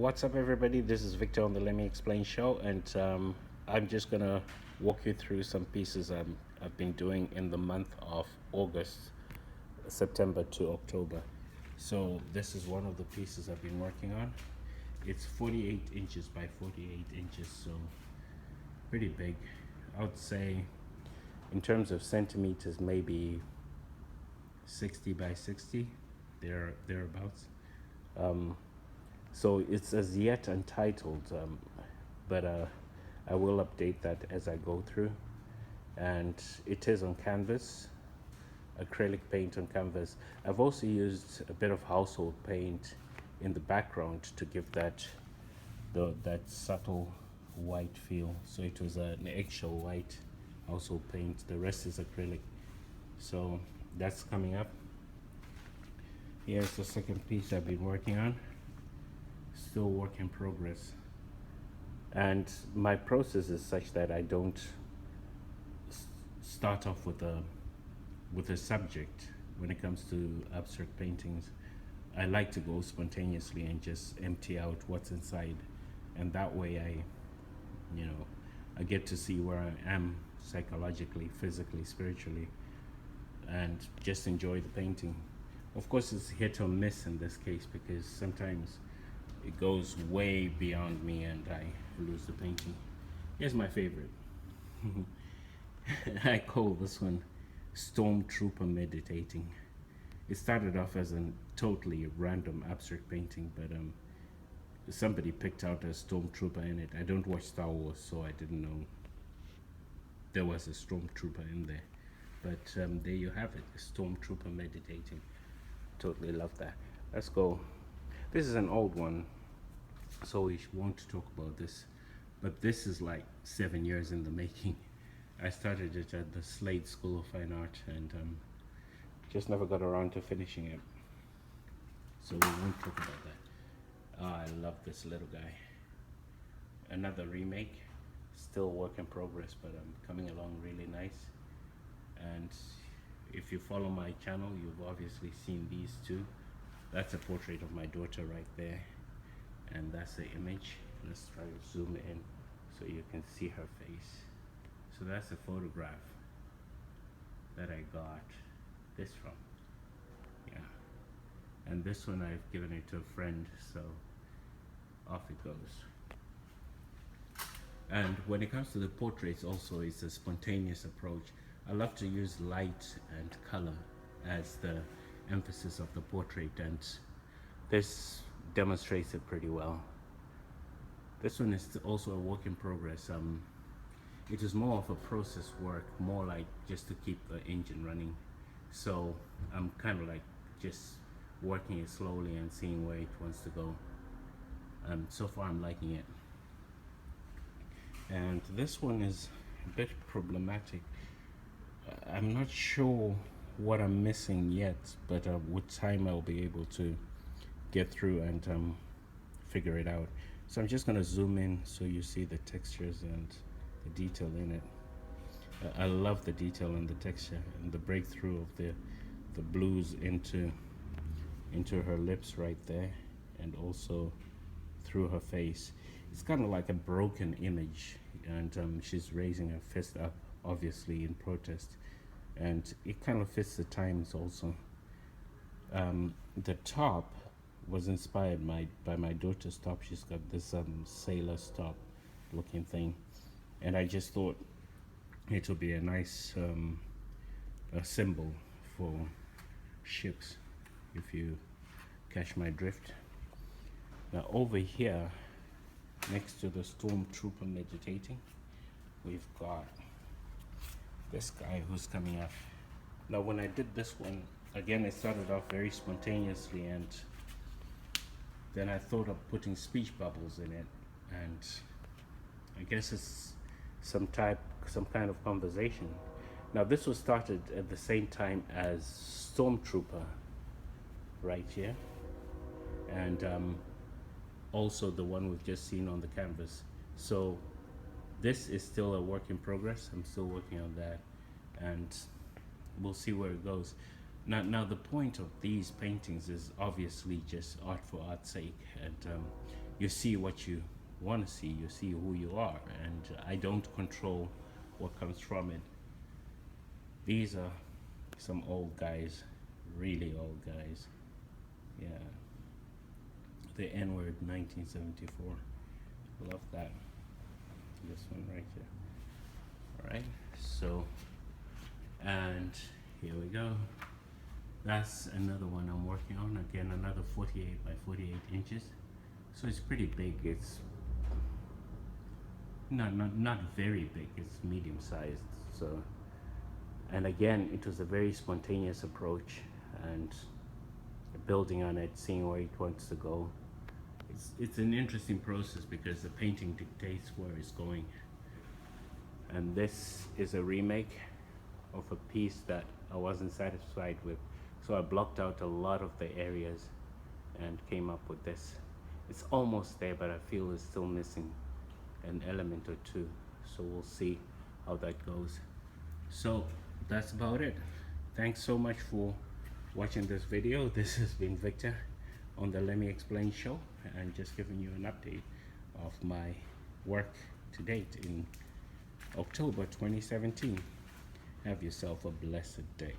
What's up, everybody? This is Victor on the Let Me Explain show, and I'm just gonna walk you through some pieces I've been doing in the month of August, September to October. So this is one of the pieces I've been working on. It's 48 inches by 48 inches, so pretty big. I would say, in terms of centimeters, maybe 60 by 60, thereabouts. So it's as yet untitled, but I will update that as I go through. And it is on canvas, acrylic paint on canvas. I've also used a bit of household paint in the background to give that subtle white feel. So it was an eggshell white household paint. The rest is acrylic. So that's coming up. Here's the second piece I've been working on. Still work in progress. And my process is such that I don't start off with a subject when it comes to abstract paintings. I like to go spontaneously and just empty out what's inside, and that way I get to see where I am psychologically, physically, spiritually, and just enjoy the painting. Of course, it's hit or miss in this case because sometimes it goes way beyond me and I lose the painting. Here's my favorite. I call this one Stormtrooper Meditating. It started off as a totally random abstract painting, but somebody picked out a stormtrooper in it. I don't watch Star Wars, so I didn't know there was a stormtrooper in there. But there you have it, Stormtrooper Meditating. Totally love that. Let's go. This is an old one, so we won't talk about this. But this is like 7 years in the making. I started it at the Slade School of Fine Art and just never got around to finishing it. So we won't talk about that. Oh, I love this little guy. Another remake, still work in progress, but coming along really nice. And if you follow my channel, you've obviously seen these two. That's a portrait of my daughter right there, and that's the image. Let's try to zoom in so you can see her face. So that's a photograph that I got this from. Yeah, and this one I've given it to a friend, so off it goes. And when it comes to the portraits also, it's a spontaneous approach. I love to use light and color as the emphasis of the portrait, and this demonstrates it pretty well. This one is also a work in progress. It is more of a process work, more like just to keep the engine running. So I'm kind of like just working it slowly and seeing where it wants to go. So far I'm liking it. And this one is a bit problematic. I'm not sure what I'm missing yet, but with time I'll be able to get through and figure it out. So I'm just gonna zoom in so you see the textures and the detail in it. I love the detail and the texture and the breakthrough of the blues into her lips right there, and also through her face. It's kind of like a broken image, and she's raising her fist up, obviously in protest, and it kind of fits the times also. The top was inspired by my daughter's top. She's got this sailor's top looking thing, and I just thought it would be a nice a symbol for ships, if you catch my drift. Now over here, next to the Stormtrooper Meditating, we've got this guy who's coming up. Now when I did this one, again it started off very spontaneously, and then I thought of putting speech bubbles in it, and I guess it's some kind of conversation. Now this was started at the same time as Stormtrooper right here, and also the one we've just seen on the canvas. So this is still a work in progress. I'm still working on that, and we'll see where it goes. Now the point of these paintings is obviously just art for art's sake, and you see what you want to see, you see who you are, and I don't control what comes from it. These are some old guys, really old guys. Yeah, the N-word 1974. Love that. This one right here. All right, so, and here we go. That's another one I'm working on. Again, another 48 by 48 inches. So it's pretty big. It's not very big. It's medium sized. So, and again, it was a very spontaneous approach, and building on it, seeing where it wants to go. It's an interesting process because the painting dictates where it's going. And this is a remake of a piece that I wasn't satisfied with. So I blocked out a lot of the areas and came up with this. It's almost there, but I feel it's still missing an element or two. So we'll see how that goes. So that's about it. Thanks so much for watching this video. This has been Victor on the Let Me Explain show, and just giving you an update of my work to date in October 2017. Have yourself a blessed day.